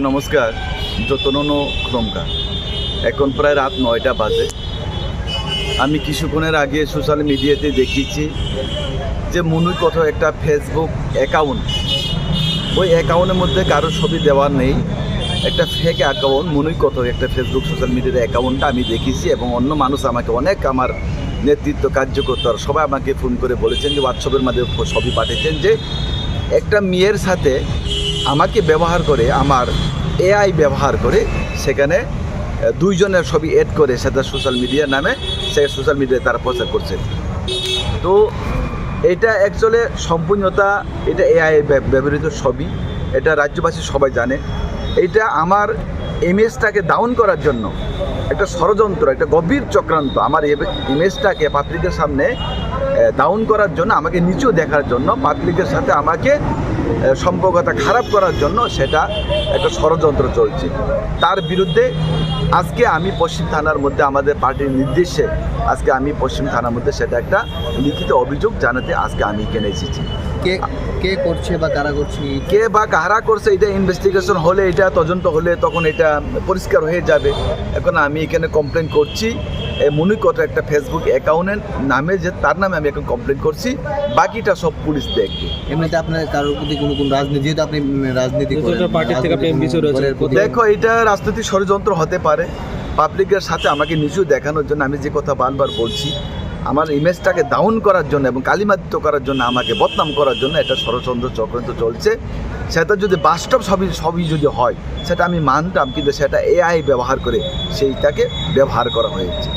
নমস্কার, যতননো ক্রমকার। এখন প্রায় রাত 9টা বাজে। আমি কিছুক্ষণের আগে সোশ্যাল মিডিয়াতে দেখিয়েছি যে মনুর কোথাও একটা ফেসবুক অ্যাকাউন্ট, ওই অ্যাকাউন্টের মধ্যে কারো ছবি দেওয়া নেই, একটা ফেক অ্যাকাউন্ট মনুর কোথাও একটা ফেসবুক সোশ্যাল মিডিয়ার অ্যাকাউন্টটা আমি দেখিয়েছি। এবং অন্য মানুষ আমাকে অনেক, আমার নেতৃত্ব কার্যকর্তারা সবাই আমাকে ফোন করে বলেছেন, যে হোয়াটসঅ্যাপের মাধ্যমে ছবি পাঠিয়েছেন, যে একটা মেয়ের সাথে আমাকে ব্যবহার করে, আমার এআই ব্যবহার করে সেখানে দুইজনের ছবি এড করে সেটা সোশ্যাল মিডিয়ার নামে সে সোশ্যাল মিডিয়ায় তারা প্রচার করছে। তো এটা অ্যাকচুয়ালি সম্পূর্ণতা, এটা এআই ব্যবহৃত ছবি, এটা রাজ্যবাসী সবাই জানে। এটা আমার ইমেজটাকে ডাউন করার জন্য একটা ষড়যন্ত্র, একটা গভীর চক্রান্ত। আমার ইমেজটাকে পাবলিকের সামনে ডাউন করার জন্য, আমাকে নিচু দেখার জন্য, পাবলিকের সাথে আমাকে সম্পর্কটা খারাপ করার জন্য সেটা একটা ষড়যন্ত্র চলছে। তার বিরুদ্ধে আজকে আমি পশ্চিম থানার মধ্যে, আমাদের পার্টির নির্দেশে আজকে আমি পশ্চিম থানার মধ্যে সেটা একটা লিখিত অভিযোগ জানাতে আজকে আমি এখানে এসেছি। কে করছে বা কারা করছে, কে বা কারা করছে, এটা ইনভেস্টিগেশন হলে, এটা তদন্ত হলে তখন এটা পরিষ্কার হয়ে যাবে। এখন আমি এখানে কমপ্লেন করছি মনিকট একটা ফেসবুক অ্যাকাউন্টের নামে, যে তার নামে আমি এখন কমপ্লেন করছি। বাকিটা সব পুলিশ দেখবে। এমনিতে আপনার কারোর প্রতি কোনো রাজনীতি, যেহেতু আপনি রাজনীতি দেখো, এটা রাজনৈতিক ষড়যন্ত্র হতে পারে। পাবলিকের সাথে আমাকে নিচু দেখানোর জন্য, আমি যে কথা বারবার বলছি, আমার ইমেজটাকে ডাউন করার জন্য এবং কালিমালিপ্ত করার জন্য, আমাকে বদনাম করার জন্য এটা ষড়যন্ত্র চক্রান্ত চলছে। সেটা যদি বাস্তব সবই যদি হয় সেটা আমি মানতাম, কিন্তু সেটা এআই ব্যবহার করে সেইটাকে ব্যবহার করা হয়েছে।